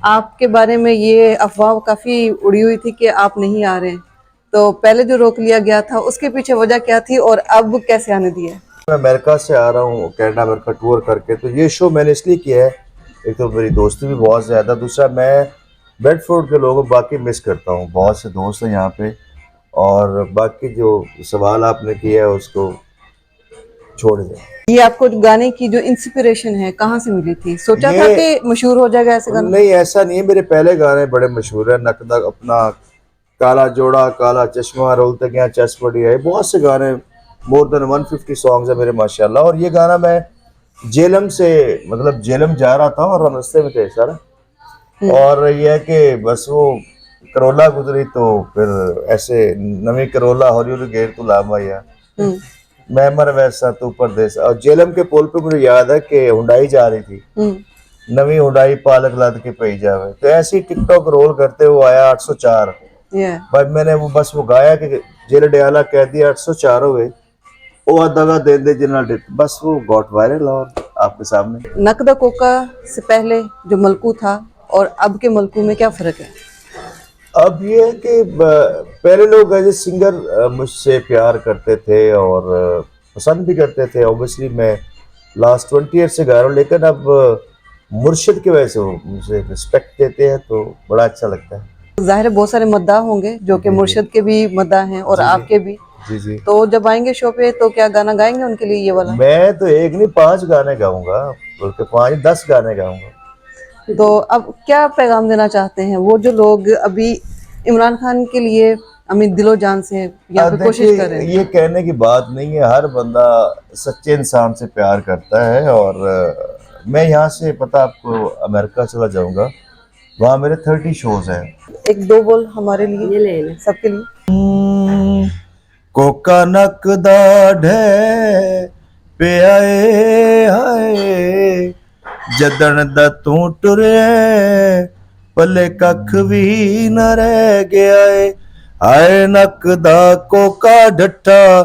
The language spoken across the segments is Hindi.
आपके बारे में ये अफवाह काफी उड़ी हुई थी कि आप नहीं आ रहे हैं, तो पहले जो रोक लिया गया था उसके पीछे वजह क्या थी और अब कैसे आने दिया है? मैं अमेरिका से आ रहा हूँ, कनाडा अमेरिका टूर करके। तो ये शो मैंने इसलिए किया है, एक तो मेरी दोस्ती भी बहुत ज़्यादा, दूसरा मैं बेडफोर्ड के लोगों को बाकी मिस करता हूँ, बहुत से दोस्त हैं यहाँ पे। और बाकी जो सवाल आपने किया है उसको छोड़ दें। ये आपको गाने की जो इंस्पिरेशन है कहाँ से मिली थी? सोचा था ये कि मशहूर हो जाएगा ऐसे गाना? नहीं, ऐसा नहीं है। मेरे पहले गाने बड़े मशहूर हैं, नकदा अपना, काला जोड़ा, काला चश्मा, रोल तक यहाँ चस पड़ी है, बहुत से गाने, मोर देन 150 सॉन्ग्स है मेरे माशाल्लाह। और ये गाना मैं जेलम से, मतलब जेलम जा रहा था और हम रास्ते में थे सर। और ये है कि बस वो करोला गुजरी तो फिर ऐसे नवी करोला हौली गेर तो लाभ आया, हम्म। मैं मर वैसा तू परदेस। और जेलम के पुल पे मुझे याद है कि हुंडई जा रही थी, नवी हुंडई पालक लद के पई जावे, तो ऐसे ही टिकटॉक रोल करते हुए आया 804। भाई मैंने वो बस वो गाया कि जेल डयाला कह दिया 804 हुए, वो दगा दे दे जिन्ना डिट, बस वो गॉट वायरल और आपके सामने। नकदा कोका से पहले जो मलकू था और अब के मलकू में क्या फर्क है? अब ये है कि पहले लोग एज ए सिंगर मुझसे प्यार करते थे और पसंद भी करते थे। ऑब्वियसली मैं लास्ट 20 ईयर से गा रहा हूँ, लेकिन अब मुर्शिद की वजह से वो मुझे रिस्पेक्ट देते हैं तो बड़ा अच्छा लगता है। जाहिर है बहुत सारे मद्दाह होंगे जो कि जी जी मुर्शिद के भी मद्दाह हैं और जी जी आपके भी। जी जी। तो जब आएंगे शो पे तो क्या गाना गाएंगे उनके लिए ये वाला? मैं तो एक नहीं 5 गाने गाऊंगा, बल्कि 5 10 गाने गाऊंगा। तो अब क्या पैगाम देना चाहते हैं वो जो लोग अभी इमरान खान के लिए अभी दिलो जान से यहाँ पे कोशिश कर रहे देखिए, हैं? ये कहने की बात नहीं है, हर बंदा सच्चे इंसान से प्यार करता है। और मैं यहाँ से पता आपको अमेरिका चला जाऊंगा, वहाँ मेरे 30 शोज हैं। एक दो बोल हमारे लिए, ये ले सबके लिए। कोका नकदा ढे पे आए हाय, जदन दा तू टुरे पले कख भी न रह गया है। आए नकदा कोका ढट्ठा,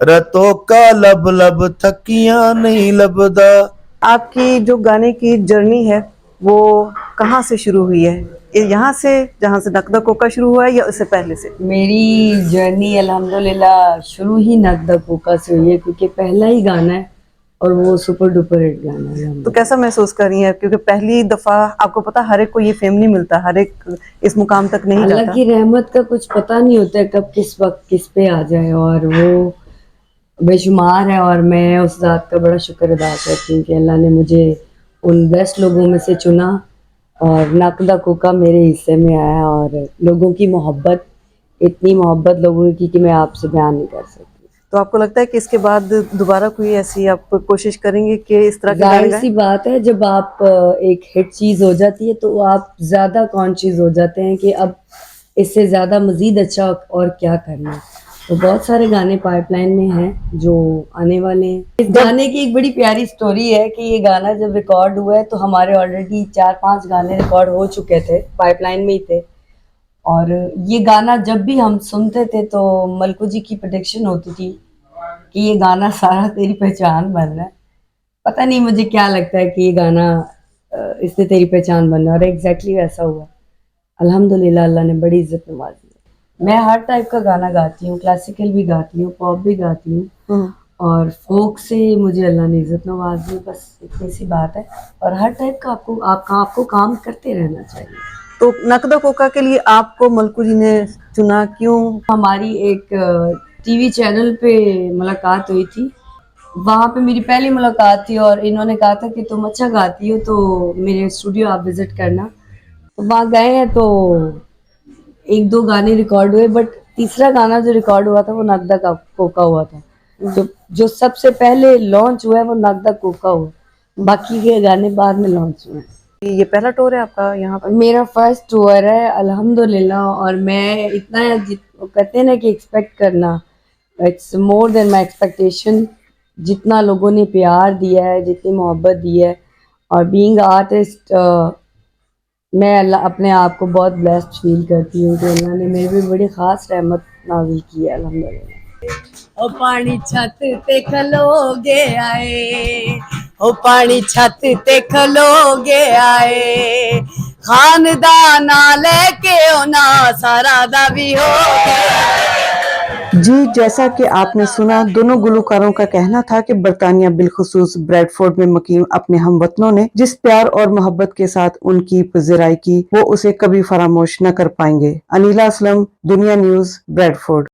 रतो का लब लब थकियां नहीं लबदा। आपकी जो गाने की जर्नी है वो कहाँ से शुरू हुई है? ये यहाँ से जहाँ से नकदा कोका शुरू हुआ है या उससे पहले से? मेरी जर्नी अल्हम्दुलिल्लाह शुरू ही नकदा कोका से हुई है, क्योंकि पहला ही गाना है और वो सुपर डुपर हिट गाना है। तो कैसा महसूस कर रही हैं? क्योंकि पहली दफा आपको पता हर एक को ये फेम नहीं मिलता, हर एक इस मुकाम तक नहीं अल्लाह जाता। की रहमत का कुछ पता नहीं होता है कब किस वक्त किस पे आ जाए, और वो बेशुमार है। और मैं उस ज़ात का बड़ा शुक्र अदा करती हूँ कि अल्लाह ने मुझे उन बेस्ट लोगों में से चुना और नकदा कोका मेरे हिस्से में आया। और लोगों की मोहब्बत, इतनी मोहब्बत लोगों की कि मैं आपसे बयान नहीं कर सकती। तो आपको लगता है कि इसके बाद दोबारा कोई ऐसी आप कोशिश करेंगे कि इस तरह के गाने जाहिर गाएं? सी बात है, जब आप एक हिट चीज़ हो जाती है तो आप ज़्यादा कॉन्शियस हो जाते हैं कि अब इससे ज़्यादा मज़ीद अच्छा और क्या करना है। तो बहुत सारे गाने पाइपलाइन में हैं जो आने वाले हैं। इस गाने की एक बड़ी प्यारी स्टोरी है कि ये गाना जब रिकॉर्ड हुआ है तो हमारे ऑलरेडी 4-5 गाने रिकॉर्ड हो चुके थे, पाइपलाइन में ही थे। और ये गाना जब भी हम सुनते थे तो मलकू जी की प्रेडिक्शन होती थी कि ये गाना सारा तेरी पहचान बन रहा है। पता नहीं मुझे क्या लगता है कि ये गाना इससे तेरी पहचान बन रहा है, और एग्जैक्टली वैसा हुआ। अल्हम्दुलिल्लाह अल्लाह ने बड़ी इज्जत नवाजी है। मैं हर टाइप का गाना गाती हूँ, क्लासिकल भी गाती हूँ, पॉप भी गाती हूँ, और फोक से मुझे अल्लाह ने इज्जत नवाजी है। बस इतनी सी बात है। और हर टाइप का आपको काम करते रहना चाहिए। तो नकदा कोका के लिए आपको मलकू जी ने चुना क्यों? हमारी एक टीवी चैनल पे मुलाकात हुई थी, वहाँ पे मेरी पहली मुलाकात थी और इन्होंने कहा था कि तुम अच्छा गाती हो तो मेरे स्टूडियो आप विजिट करना। तो वहाँ गए हैं तो 1-2 गाने रिकॉर्ड हुए, बट तीसरा गाना जो रिकॉर्ड हुआ था वो नकदा का कोका हुआ था। जो सबसे पहले लॉन्च हुआ है वो नकदा कोका हुआ, बाकी के गाने बाद में लॉन्च हुए हैं। ये पहला टूर है आपका यहाँ पर? मेरा फर्स्ट टूर है अल्हम्दुलिल्लाह। और मैं इतना कहते हैं ना कि एक्सपेक्ट करना, it's more than my expectation. जितना लोगों ने प्यार दिया है, जितनी मोहब्बत दी है, और बीइंग आर्टिस्ट मैं अल्लाह अपने आप को बहुत ब्लेस्ड फील करती हूँ कि अल्लाह ने मेरे पे बड़ी ख़ास रहमत नाज़िल की है अल्हम्दुलिल्लाह। ओ पानी छत ते खलोगे आए, ओ पानी छत ते खलोगे आए, खानदाना लेके ओना सारा दा भी हो गया। जी, जैसा कि आपने सुना, दोनों गुलकारों का कहना था कि बरतानिया बिलखुसूस ब्रैडफोर्ड में मुकीम अपने हमवतनों ने जिस प्यार और मोहब्बत के साथ उनकी पज़ीराई की वो उसे कभी फरामोश न कर पाएंगे। अनीला असलम, दुनिया न्यूज़, ब्रैडफोर्ड।